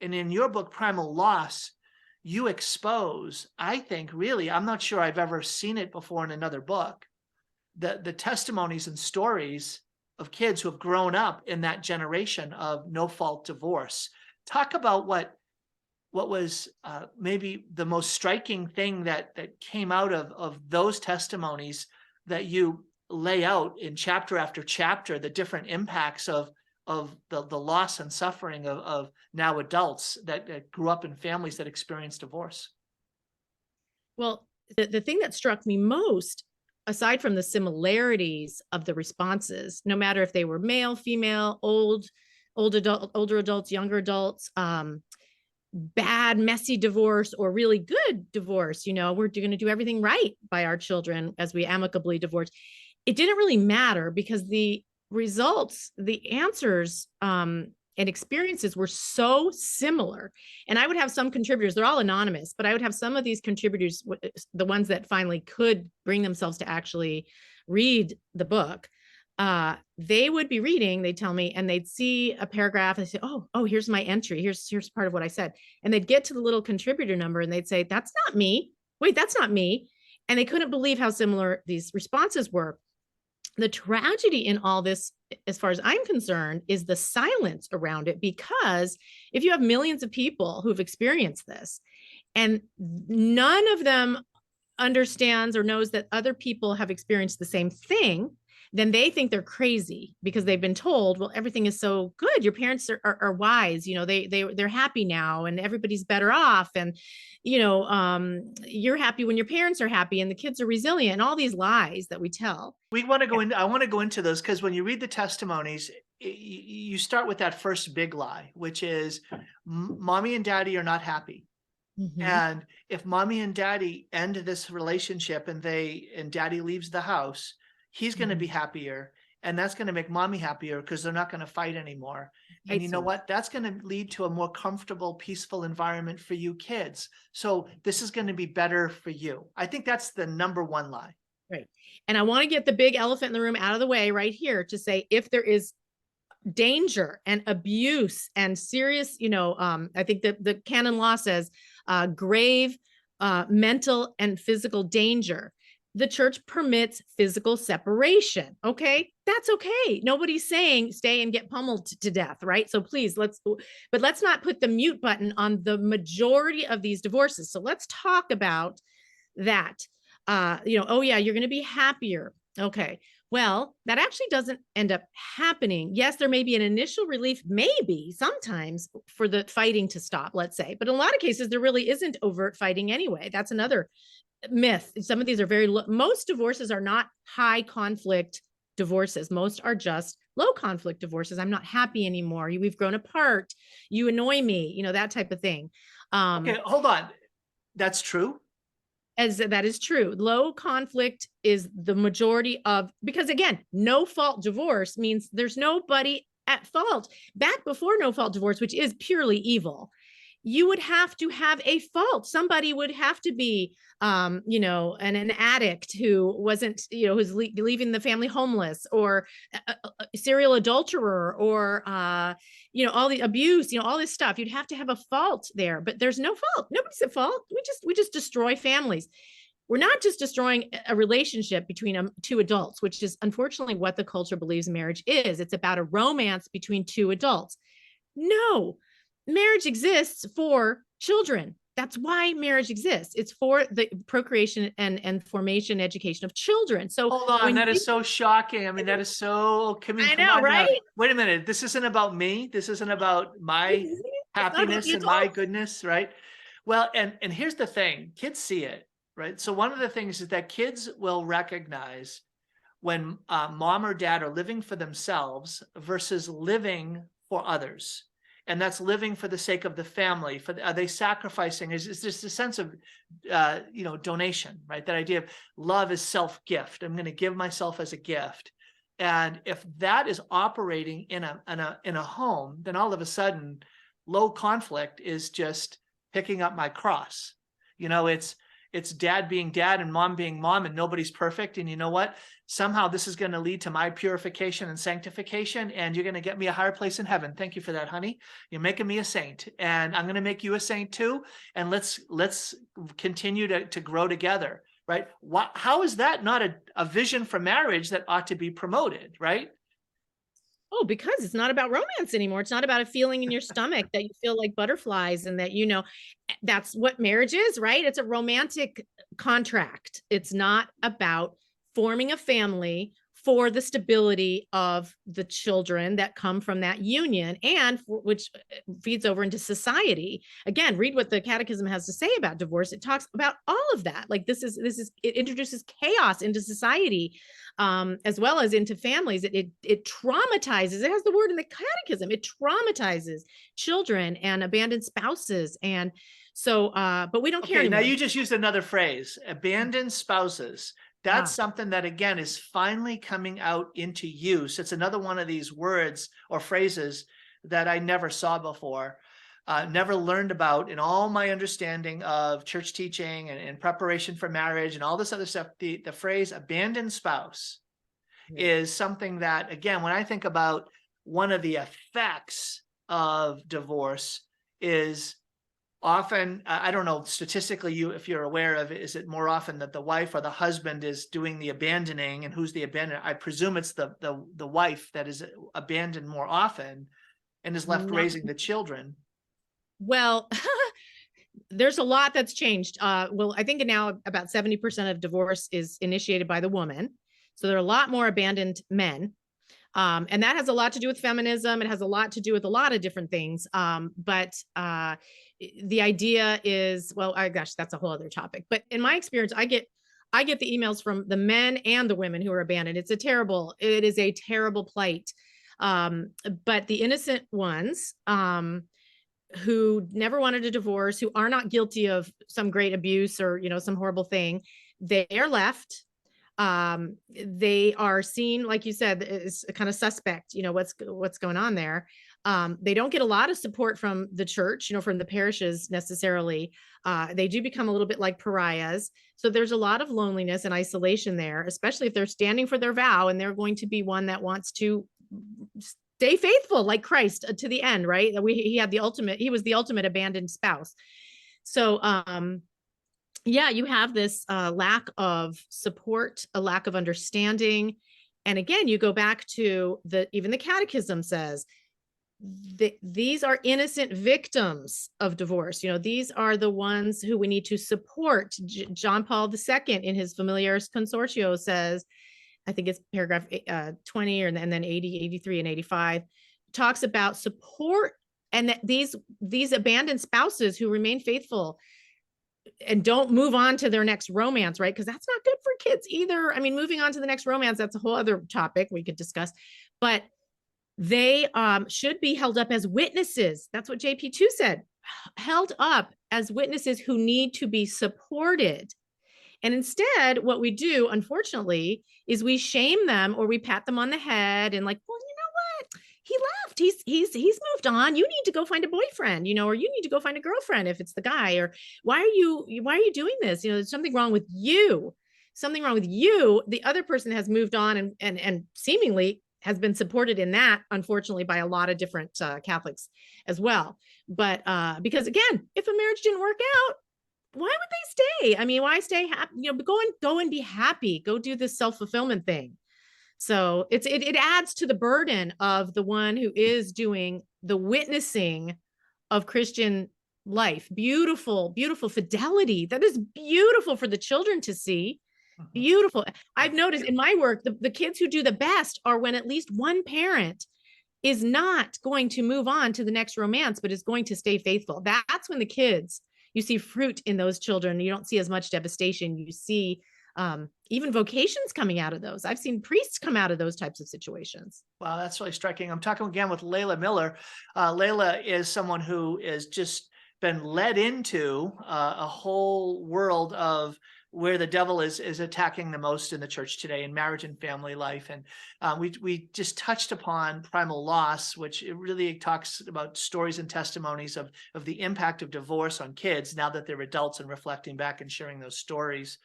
And in your book, Primal Loss, you expose, I think, really, I'm not sure I've ever seen it before in another book, the testimonies and stories of kids who have grown up in that generation of no-fault divorce. Talk about what was maybe the most striking thing that came out of those testimonies that you lay out in chapter after chapter, the different impacts of the loss and suffering of now adults that grew up in families that experienced divorce. Well, the thing that struck me most, aside from the similarities of the responses, no matter if they were male, female, older adults, younger adults, bad, messy divorce or really good divorce, we're going to do everything right by our children as we amicably divorce. It didn't really matter because the results, the answers, and experiences were so similar. And I would have some contributors, they're all anonymous, but I would have some of these contributors, the ones that finally could bring themselves to actually read the book. They would be reading, they'd tell me, and they'd see a paragraph and say, oh, here's my entry. Here's part of what I said. And they'd get to the little contributor number and they'd say, that's not me. Wait, that's not me. And they couldn't believe how similar these responses were. The tragedy in all this, as far as I'm concerned, is the silence around it, because if you have millions of people who've experienced this and none of them understands or knows that other people have experienced the same thing, then they think they're crazy because they've been told, well, everything is so good. Your parents are wise, they're happy now and everybody's better off. And, you're happy when your parents are happy and the kids are resilient, and all these lies that we tell. I want to go into those, because when you read the testimonies, you start with that first big lie, which is mommy and daddy are not happy. Mm-hmm. And if mommy and daddy end this relationship and daddy leaves the house, he's going to be happier, and that's going to make mommy happier because they're not going to fight anymore. And you know what? That's going to lead to a more comfortable, peaceful environment for you kids. So this is going to be better for you. I think that's the number one lie. Right. And I want to get the big elephant in the room out of the way right here to say, if there is danger and abuse and serious, I think that the canon law says grave mental and physical danger, the church permits physical separation. Okay. That's okay. Nobody's saying stay and get pummeled to death. Right. So please let's not put the mute button on the majority of these divorces. So let's talk about that. Oh yeah, you're going to be happier. Okay. Well, that actually doesn't end up happening. Yes, there may be an initial relief, maybe sometimes, for the fighting to stop, let's say, but in a lot of cases, there really isn't overt fighting anyway. That's another myth. Some of these are most divorces are not high conflict divorces. Most are just low conflict divorces. I'm not happy anymore. We've grown apart. You annoy me, that type of thing. Okay, hold on. That's true. As that is true. Low conflict is the majority of, because again, no fault divorce means there's nobody at fault. Back before no fault divorce, which is purely evil, you would have to have a fault. Somebody would have to be, an addict who wasn't, who's leaving the family homeless, or a serial adulterer, or, all the abuse, all this stuff. You'd have to have a fault there, but there's no fault. Nobody's at fault. We just destroy families. We're not just destroying a relationship between two adults, which is unfortunately what the culture believes marriage is. It's about a romance between two adults. No. Marriage exists for children. That's why marriage exists. It's for the procreation and formation, education of children. So hold on, that is so shocking. I mean, that is so. I know, right? Now. Wait a minute. This isn't about me. This isn't about my happiness and my goodness, right? Well, and here's the thing: kids see it, right? So one of the things is that kids will recognize when mom or dad are living for themselves versus living for others. And that's living for the sake of the family. Are they sacrificing? Is this a sense of, donation, right? That idea of love is self-gift. I'm going to give myself as a gift. And if that is operating in a home, then all of a sudden, low conflict is just picking up my cross. It's it's dad being dad and mom being mom, and nobody's perfect. And you know what? Somehow this is going to lead to my purification and sanctification, and you're going to get me a higher place in heaven. Thank you for that, honey. You're making me a saint, and I'm going to make you a saint too. And let's continue to grow together, right? How is that not a vision for marriage that ought to be promoted, right? Oh, because it's not about romance anymore. It's not about a feeling in your stomach that you feel like butterflies and that, that's what marriage is, right? It's a romantic contract. It's not about forming a family for the stability of the children that come from that union, and which feeds over into society. Again, read what the Catechism has to say about divorce. It talks about all of that. Like it introduces chaos into society, as well as into families. It traumatizes. It has the word in the Catechism. It traumatizes children and abandoned spouses. And so, but we don't care anymore. Now you just used another phrase, abandoned spouses. That's something that, again, is finally coming out into use. It's another one of these words or phrases that I never saw before, never learned about in all my understanding of church teaching and preparation for marriage and all this other stuff. The phrase abandoned spouse is something that, again, when I think about one of the effects of divorce is often, I don't know, statistically, if you're aware of it, is it more often that the wife or the husband is doing the abandoning, and who's the abandoner? I presume it's the wife that is abandoned more often and is left raising the children. Well, there's a lot that's changed. Well, I think now about 70% of divorce is initiated by the woman. So there are a lot more abandoned men. And that has a lot to do with feminism. It has a lot to do with a lot of different things. But the idea is, well, gosh, that's a whole other topic. But in my experience, I get the emails from the men and the women who are abandoned. It is a terrible plight. But the innocent ones, who never wanted a divorce, who are not guilty of some great abuse or, some horrible thing, they are left. They are seen, like you said, is kind of suspect, what's going on there. They don't get a lot of support from the church, from the parishes necessarily. They do become a little bit like pariahs. So there's a lot of loneliness and isolation there, especially if they're standing for their vow and they're going to be one that wants to stay faithful like Christ to the end, right? He was the ultimate abandoned spouse. So, you have this lack of support, a lack of understanding. And again, you go back to even the Catechism says these are innocent victims of divorce. These are the ones who we need to support. John Paul II in his Familiaris Consortio says, I think it's paragraph 20 and then 80, 83 and 85, talks about support, and that these abandoned spouses who remain faithful and don't move on to their next romance, right? Because that's not good for kids either. I mean, moving on to the next romance, that's a whole other topic we could discuss, but they should be held up as witnesses. That's what JP2 said, held up as witnesses who need to be supported. And instead, what we do, unfortunately, is we shame them or we pat them on the head and like, well, you know what? He left. He's moved on. You need to go find a boyfriend, or you need to go find a girlfriend if it's the guy, or why are you doing this? There's something wrong with you. Something wrong with you. The other person has moved on and seemingly has been supported in that, unfortunately, by a lot of different Catholics as well. But because again, if a marriage didn't work out, why would they stay? I mean, why stay happy? Go and be happy. Go do this self-fulfillment thing. So it adds to the burden of the one who is doing the witnessing of Christian life. Beautiful, beautiful fidelity. That is beautiful for the children to see. Beautiful. I've noticed in my work, the kids who do the best are when at least one parent is not going to move on to the next romance, but is going to stay faithful. That's when the kids, you see fruit in those children. You don't see as much devastation. You see even vocations coming out of those. I've seen priests come out of those types of situations. Wow, that's really striking. I'm talking again with Leila Miller. Leila is someone who is just been led into a whole world of where the devil is attacking the most in the church today in marriage and family life. And we just touched upon primal loss, which it really talks about stories and testimonies of the impact of divorce on kids now that they're adults and reflecting back and sharing those stories.